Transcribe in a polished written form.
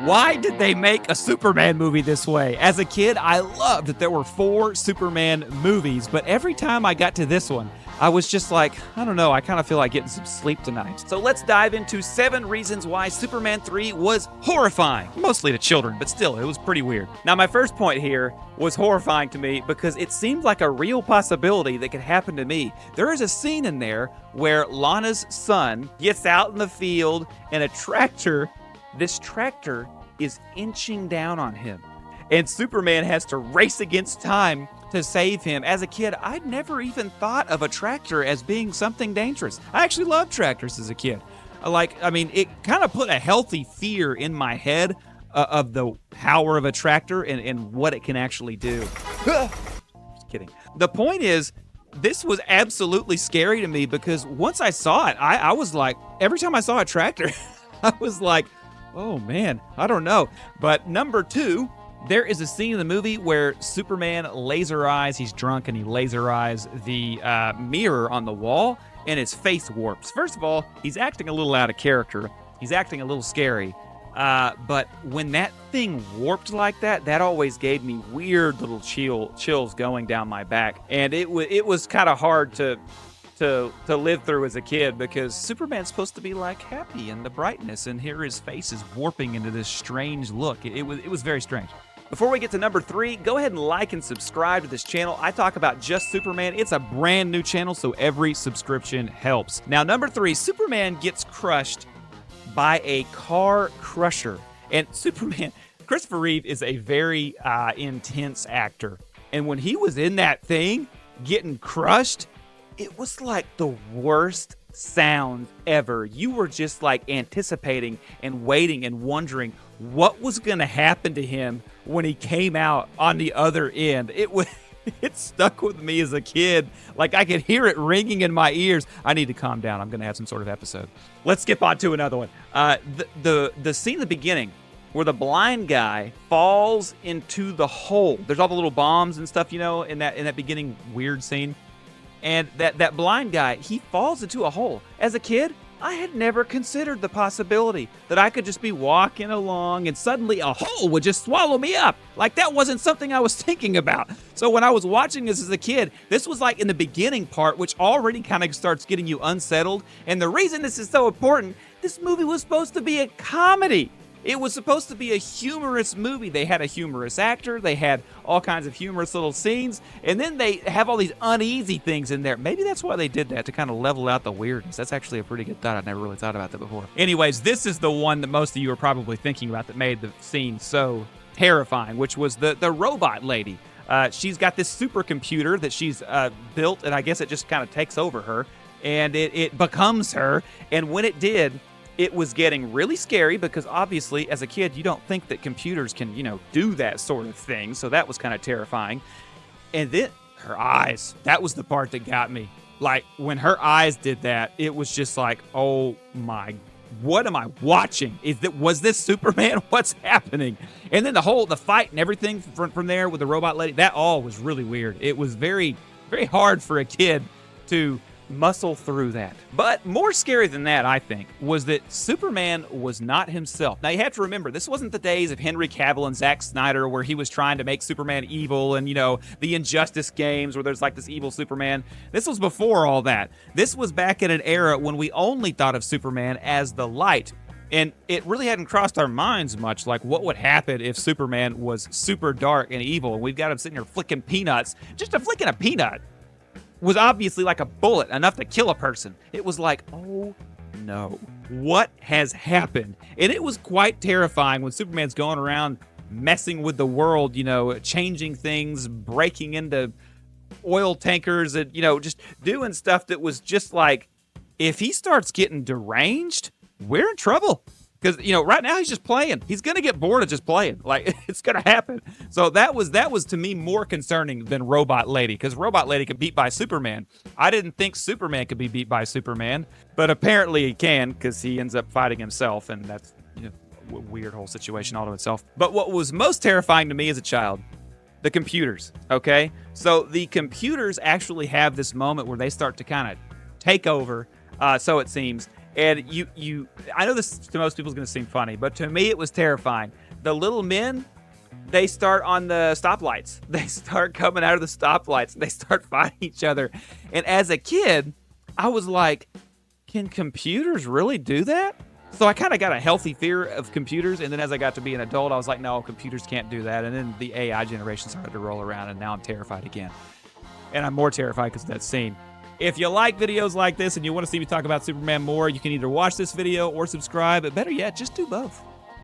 Why did they make a Superman movie this way? As a kid, I loved that there were 4 Superman movies, but every time I got to this one, I was just like, I don't know, I kind of feel like getting some sleep tonight. So let's dive into 7 reasons why Superman 3 was horrifying. Mostly to children, but still, it was pretty weird. Now, my first point here was horrifying to me because it seemed like a real possibility that could happen to me. There is a scene in there where Lana's son gets out in the field and this tractor is inching down on him. And Superman has to race against time to save him. As a kid, I'd never even thought of a tractor as being something dangerous. I actually loved tractors as a kid. It kind of put a healthy fear in my head of the power of a tractor and what it can actually do. Just kidding. The point is, this was absolutely scary to me because once I saw it, I was like, every time I saw a tractor, I was like, oh man, I don't know. But number 2, there is a scene in the movie where Superman laser eyes, he's drunk and he laser eyes the mirror on the wall and his face warps. First of all, he's acting a little out of character. He's acting a little scary. But when that thing warped like that, that always gave me weird little chills going down my back. And it was kind of hard to live through as a kid because Superman's supposed to be like happy and the brightness, and here his face is warping into this strange look. It was very strange. Before we get to number 3, go ahead and like and subscribe to this channel. I talk about just Superman. It's a brand new channel, so every subscription helps. Now, number 3, Superman gets crushed by a car crusher. And Superman, Christopher Reeve is a very intense actor. And when he was in that thing, getting crushed, it was like the worst sound ever. You were just like anticipating and waiting and wondering what was going to happen to him when he came out on the other end. It stuck with me as a kid. Like I could hear it ringing in my ears. I need to calm down. I'm going to have some sort of episode. Let's skip on to another one. The scene at the beginning where the blind guy falls into the hole. There's all the little bombs and stuff, in that beginning weird scene. And that blind guy, he falls into a hole. As a kid, I had never considered the possibility that I could just be walking along and suddenly a hole would just swallow me up. Like that wasn't something I was thinking about. So when I was watching this as a kid, this was like in the beginning part, which already kind of starts getting you unsettled. And the reason this is so important, this movie was supposed to be a comedy. It was supposed to be a humorous movie. They had a humorous actor. They had all kinds of humorous little scenes. And then they have all these uneasy things in there. Maybe that's why they did that, to kind of level out the weirdness. That's actually a pretty good thought. I'd never really thought about that before. Anyways, this is the one that most of you are probably thinking about that made the scene so terrifying, which was the robot lady. She's got this supercomputer that she's built, and I guess it just kind of takes over her. And it becomes her. And when it did, it was getting really scary because obviously as a kid, you don't think that computers can, do that sort of thing. So that was kind of terrifying. And then her eyes, that was the part that got me. Like when her eyes did that, it was just like, oh my, what am I watching? Was this Superman? What's happening? And then the fight and everything from there with the robot lady, that all was really weird. It was very, very hard for a kid to muscle through that. But more scary than that, I think, was that Superman was not himself. Now, you have to remember, this wasn't the days of Henry Cavill and Zack Snyder where he was trying to make Superman evil and, the Injustice games where there's like this evil Superman. This was before all that. This was back in an era when we only thought of Superman as the light. And it really hadn't crossed our minds much, like what would happen if Superman was super dark and evil and we've got him sitting here flicking peanuts. Just a flicking a peanut was obviously like a bullet, enough to kill a person. It was like, oh no, what has happened? And it was quite terrifying when Superman's going around messing with the world, changing things, breaking into oil tankers and, just doing stuff that was just like, if he starts getting deranged, we're in trouble. Because, right now he's just playing. He's going to get bored of just playing. Like, it's going to happen. So that was to me more concerning than Robot Lady. Because Robot Lady could beat by Superman. I didn't think Superman could be beat by Superman. But apparently he can, because he ends up fighting himself. And that's a weird whole situation all to itself. But what was most terrifying to me as a child, the computers, okay? So the computers actually have this moment where they start to kind of take over, so it seems. And I know this to most people is going to seem funny, but to me it was terrifying. The little men, they start on the stoplights. They start coming out of the stoplights. They start fighting each other. And as a kid, I was like, can computers really do that? So I kind of got a healthy fear of computers. And then as I got to be an adult, I was like, no, computers can't do that. And then the AI generation started to roll around, and now I'm terrified again. And I'm more terrified because of that scene. If you like videos like this and you want to see me talk about Superman more, you can either watch this video or subscribe. But better yet, just do both.